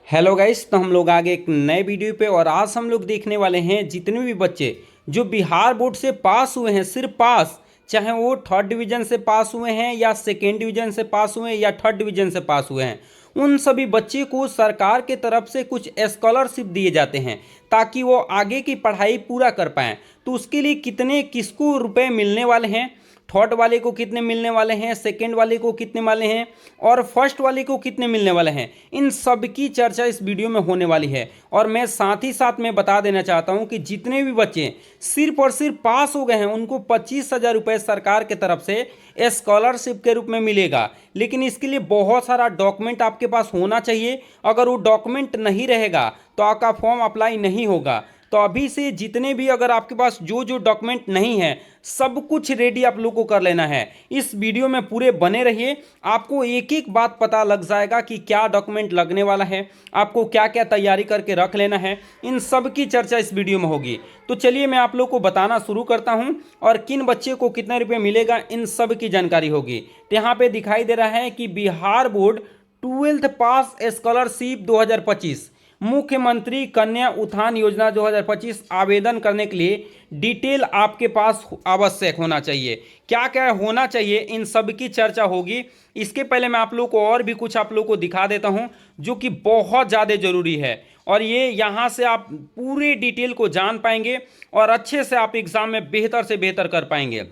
Hello guys, तो हम लोग आगे एक नए वीडियो पे और आज हम लोग देखने वाले हैं जितने भी बच्चे जो बिहार बोर्ड से पास हुए हैं, सिर्फ पास, चाहे वो थर्ड डिवीजन से पास हुए हैं या सेकेंड डिवीजन से पास हुए हैं या थर्ड डिवीजन से पास हुए हैं, उन सभी बच्चे को सरकार के तरफ से कुछ स्कॉलरशिप दिए जाते हैं ताकि वो आगे की पढ़ाई पूरा कर पाएँ। तो उसके लिए कितने किसको रुपए मिलने वाले हैं, थर्ड वाले को कितने मिलने वाले हैं, सेकंड वाले को कितने वाले हैं और फर्स्ट वाले को कितने मिलने वाले हैं, इन सब की चर्चा इस वीडियो में होने वाली है। और मैं साथ ही साथ में बता देना चाहता हूं कि जितने भी बच्चे सिर्फ और सिर्फ पास हो गए हैं उनको 25,000 रुपये सरकार के तरफ से स्कॉलरशिप के रूप में मिलेगा। लेकिन इसके लिए बहुत सारा डॉक्यूमेंट आपके पास होना चाहिए। अगर वो डॉक्यूमेंट नहीं रहेगा तो आपका फॉर्म अप्लाई नहीं होगा। तो अभी से जितने भी अगर आपके पास जो जो डॉक्यूमेंट नहीं है सब कुछ रेडी आप लोग को कर लेना है। इस वीडियो में पूरे बने रहिए, आपको एक एक बात पता लग जाएगा कि क्या डॉक्यूमेंट लगने वाला है, आपको क्या क्या तैयारी करके रख लेना है। इन सब की चर्चा इस वीडियो में होगी। तो चलिए मैं आप लोग को बताना शुरू करता हूं और किन बच्चे को कितने रुपये मिलेगा इन सब की जानकारी होगी। तो यहाँ पे दिखाई दे रहा है कि बिहार बोर्ड 12th पास स्कॉलरशिप 2025 मुख्यमंत्री कन्या उत्थान योजना 2025 आवेदन करने के लिए डिटेल आपके पास आवश्यक होना चाहिए। क्या क्या होना चाहिए इन सब की चर्चा होगी। इसके पहले मैं आप लोग को और भी कुछ आप लोग को दिखा देता हूं जो कि बहुत ज़्यादा ज़रूरी है और ये यहाँ से आप पूरे डिटेल को जान पाएंगे और अच्छे से आप एग्ज़ाम में बेहतर से बेहतर कर पाएंगे।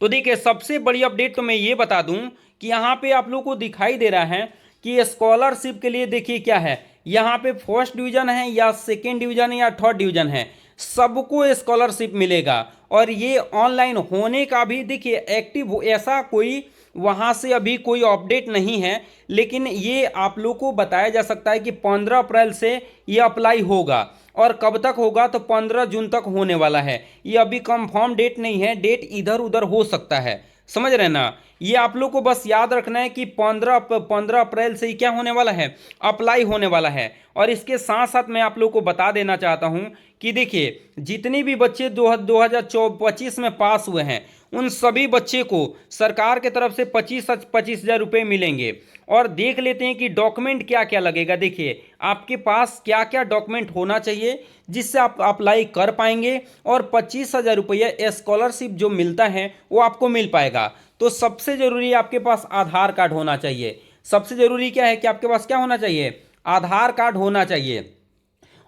तो देखिए, सबसे बड़ी अपडेट तो मैं ये बता दूं कि यहाँ पे आप लोग को दिखाई दे रहा है कि स्कॉलरशिप के लिए देखिए क्या है, यहाँ पे फर्स्ट डिवीजन है या सेकेंड डिवीजन है या थर्ड डिवीजन है, सबको स्कॉलरशिप मिलेगा। और ये ऑनलाइन होने का भी देखिए एक्टिव ऐसा कोई वहाँ से अभी कोई अपडेट नहीं है, लेकिन ये आप लोग को बताया जा सकता है कि 15 अप्रैल से ये अप्लाई होगा और कब तक होगा तो 15 जून तक होने वाला है। ये अभी कंफर्म डेट नहीं है, डेट इधर उधर हो सकता है, समझ रहे ना। ये आप लोग को बस याद रखना है कि 15 अप्रैल से ही क्या होने वाला है, अप्लाई होने वाला है। और इसके साथ साथ मैं आप लोग को बता देना चाहता हूं कि देखिए जितने भी बच्चे 2025 में पास हुए हैं उन सभी बच्चे को सरकार के तरफ से 25,000 रुपये मिलेंगे। और देख लेते हैं कि डॉक्यूमेंट क्या क्या लगेगा। देखिए आपके पास क्या क्या डॉक्यूमेंट होना चाहिए जिससे आप अप्लाई कर पाएंगे और 25,000 रुपये स्कॉलरशिप जो मिलता है वो आपको मिल पाएगा। तो सबसे ज़रूरी आपके पास आधार कार्ड होना चाहिए। सबसे ज़रूरी क्या है कि आपके पास क्या होना चाहिए, आधार कार्ड होना चाहिए।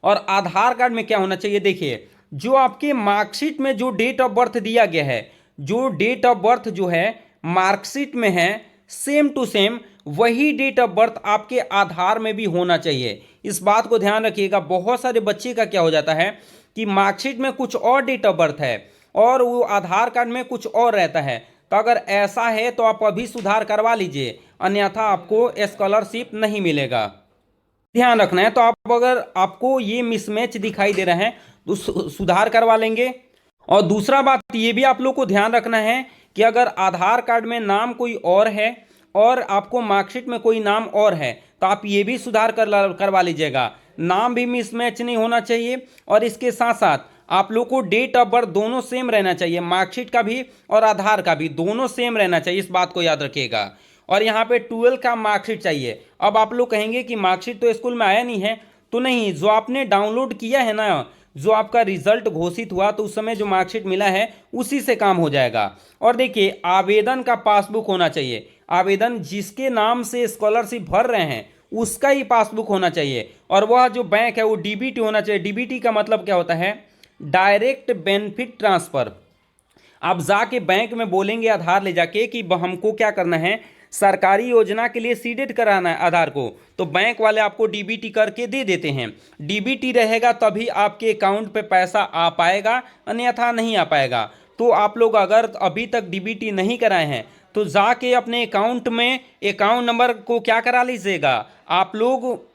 और आधार कार्ड में क्या होना चाहिए, देखिए जो आपके मार्कशीट में जो डेट ऑफ बर्थ दिया गया है, जो डेट ऑफ बर्थ जो है मार्कशीट में है सेम टू सेम वही डेट ऑफ बर्थ आपके आधार में भी होना चाहिए। इस बात को ध्यान रखिएगा। बहुत सारे बच्चे का क्या हो जाता है कि मार्कशीट में कुछ और डेट ऑफ बर्थ है और वो आधार कार्ड में कुछ और रहता है। तो अगर ऐसा है तो आप अभी सुधार करवा लीजिए, अन्यथा आपको स्कॉलरशिप नहीं मिलेगा। ध्यान रखना है। तो आप अगर आपको ये मिसमैच दिखाई दे रहा है तो सुधार करवा लेंगे। और दूसरा बात ये भी आप लोग को ध्यान रखना है कि अगर आधार कार्ड में नाम कोई और है और आपको मार्कशीट में कोई नाम और है तो आप ये भी सुधार करवा लीजिएगा। नाम भी मिसमैच नहीं होना चाहिए और इसके साथ साथ आप लोग को डेट ऑफ बर्थ दोनों सेम रहना चाहिए, मार्कशीट का भी और आधार का भी दोनों सेम रहना चाहिए। इस बात को याद रखिएगा। और यहाँ पे 12 का मार्कशीट चाहिए। अब आप लोग कहेंगे कि मार्कशीट तो स्कूल में आया नहीं है, तो नहीं, जो आपने डाउनलोड किया है ना, जो आपका रिजल्ट घोषित हुआ तो उस समय जो मार्कशीट मिला है उसी से काम हो जाएगा। और देखिए आवेदन का पासबुक होना चाहिए। आवेदन जिसके नाम से स्कॉलरशिप भर रहे हैं उसका ही पासबुक होना चाहिए। और वह जो बैंक है वो डीबीटी होना चाहिए। डीबीटी का मतलब क्या होता है, डायरेक्ट बेनिफिट ट्रांसफ़र। आप जाके बैंक में बोलेंगे आधार ले जाके कि हमको क्या करना है, सरकारी योजना के लिए सीडेड कराना है आधार को, तो बैंक वाले आपको डीबीटी करके दे देते हैं। डीबीटी रहेगा तभी आपके अकाउंट पे पैसा आ पाएगा, अन्यथा नहीं आ पाएगा। तो आप लोग अगर अभी तक डीबीटी नहीं कराए हैं तो जाके अपने अकाउंट में अकाउंट नंबर को क्या करा लीजिएगा, आप लोग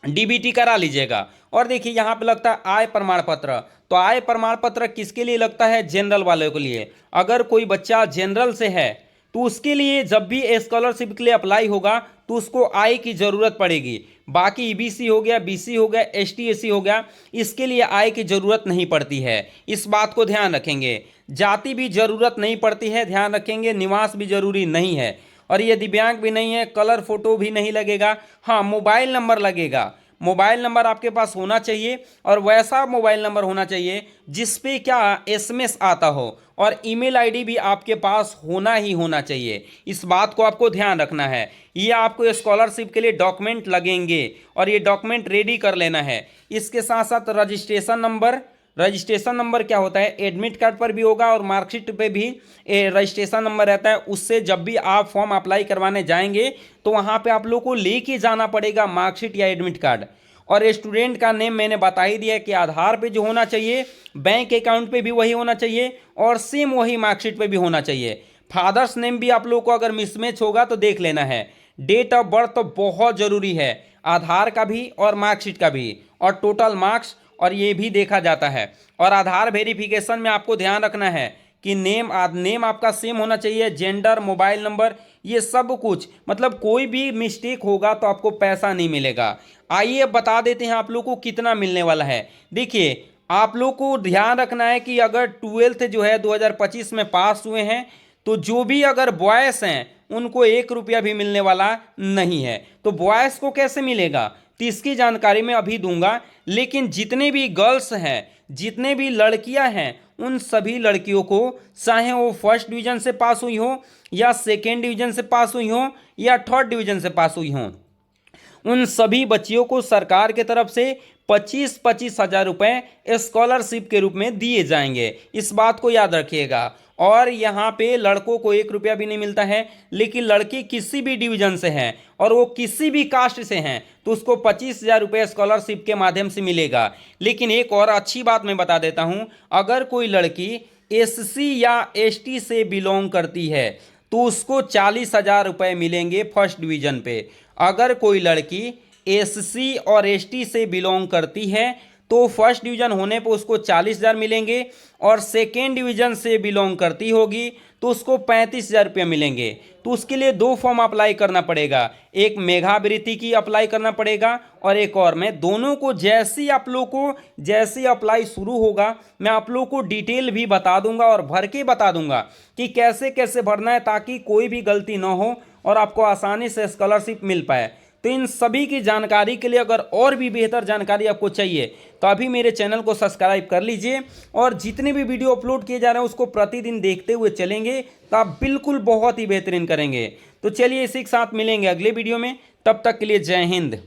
डीबीटी करा लीजिएगा। और देखिए यहाँ पे लगता है आय प्रमाण पत्र। तो आय प्रमाण पत्र किसके लिए लगता है, जनरल वालों के लिए। अगर कोई बच्चा जनरल से है तो उसके लिए जब भी स्कॉलरशिप के लिए अप्लाई होगा तो उसको आय की ज़रूरत पड़ेगी। बाकी ईबीसी हो गया, बीसी हो गया, एसटी एससी हो गया, इसके लिए आय की ज़रूरत नहीं पड़ती है। इस बात को ध्यान रखेंगे। जाति भी ज़रूरत नहीं पड़ती है, ध्यान रखेंगे। निवास भी ज़रूरी नहीं है। और ये दिव्यांग भी नहीं है, कलर फोटो भी नहीं लगेगा। हाँ, मोबाइल नंबर लगेगा। मोबाइल नंबर आपके पास होना चाहिए और वैसा मोबाइल नंबर होना चाहिए जिस पे क्या एसएमएस आता हो, और ईमेल आईडी भी आपके पास होना ही होना चाहिए। इस बात को आपको ध्यान रखना है। ये आपको स्कॉलरशिप के लिए डॉक्यूमेंट लगेंगे और ये डॉक्यूमेंट रेडी कर लेना है। इसके साथ साथ रजिस्ट्रेशन नंबर क्या होता है, एडमिट कार्ड पर भी होगा और मार्कशीट पे भी रजिस्ट्रेशन नंबर रहता है। उससे जब भी आप फॉर्म अप्लाई करवाने जाएंगे तो वहाँ पे आप लोग को लेके जाना पड़ेगा मार्कशीट या एडमिट कार्ड। और स्टूडेंट का नेम मैंने बता ही दिया कि आधार पे जो होना चाहिए, बैंक अकाउंट पे भी वही होना चाहिए और सेम वही मार्कशीट पे भी होना चाहिए। फादर्स नेम भी आप लोग को अगर मिसमैच होगा तो देख लेना है। डेट ऑफ बर्थ तो बहुत ज़रूरी है, आधार का भी और मार्कशीट का भी, और टोटल मार्क्स, और ये भी देखा जाता है। और आधार वेरिफिकेशन में आपको ध्यान रखना है कि नेम आपका सेम होना चाहिए, जेंडर, मोबाइल नंबर, ये सब कुछ, मतलब कोई भी मिस्टेक होगा तो आपको पैसा नहीं मिलेगा। आइए अब बता देते हैं आप लोग को कितना मिलने वाला है। देखिए, आप लोग को ध्यान रखना है कि अगर 12th जो है 2025 में पास हुए हैं तो जो भी अगर बॉयस हैं उनको 1 रुपया भी मिलने वाला नहीं है। तो बॉयस को कैसे मिलेगा तो इसकी जानकारी मैं अभी दूंगा। लेकिन जितने भी गर्ल्स हैं, जितने भी लड़कियां हैं, उन सभी लड़कियों को, चाहे वो फर्स्ट डिवीजन से पास हुई हो या सेकेंड डिवीजन से पास हुई हो या थर्ड डिवीजन से पास हुई हो, उन सभी बच्चियों को सरकार के तरफ से 25-25 हजार रुपए स्कॉलरशिप के रूप में दिए जाएंगे। इस बात को याद रखिएगा। और यहाँ पे लड़कों को 1 रुपया भी नहीं मिलता है, लेकिन लड़की किसी भी डिवीजन से है और वो किसी भी कास्ट से हैं तो उसको 25,000 रुपये स्कॉलरशिप के माध्यम से मिलेगा। लेकिन एक और अच्छी बात मैं बता देता हूँ, अगर कोई लड़की एससी या एसटी से बिलोंग करती है तो उसको 40,000 रुपये मिलेंगे फर्स्ट डिवीजन पे। अगर कोई लड़की एससी और एसटी से बिलोंग करती है तो फर्स्ट डिवीजन होने पर उसको 40,000 मिलेंगे, और सेकेंड डिवीजन से बिलोंग करती होगी तो उसको 35,000 रुपये मिलेंगे। तो उसके लिए 2 फॉर्म अप्लाई करना पड़ेगा, एक मेधावृत्ति की अप्लाई करना पड़ेगा और एक और। मैं दोनों को जैसे आप लोग को जैसे अप्लाई शुरू होगा मैं आप लोग को डिटेल भी बता दूंगा और भर के बता दूंगा कि कैसे कैसे भरना है, ताकि कोई भी गलती ना हो और आपको आसानी से स्कॉलरशिप मिल पाए। तो इन सभी की जानकारी के लिए अगर और भी बेहतर जानकारी आपको चाहिए तो अभी मेरे चैनल को सब्सक्राइब कर लीजिए, और जितने भी वीडियो अपलोड किए जा रहे हैं उसको प्रतिदिन देखते हुए चलेंगे तो आप बिल्कुल बहुत ही बेहतरीन करेंगे। तो चलिए इसी के साथ मिलेंगे अगले वीडियो में, तब तक के लिए जय हिंद।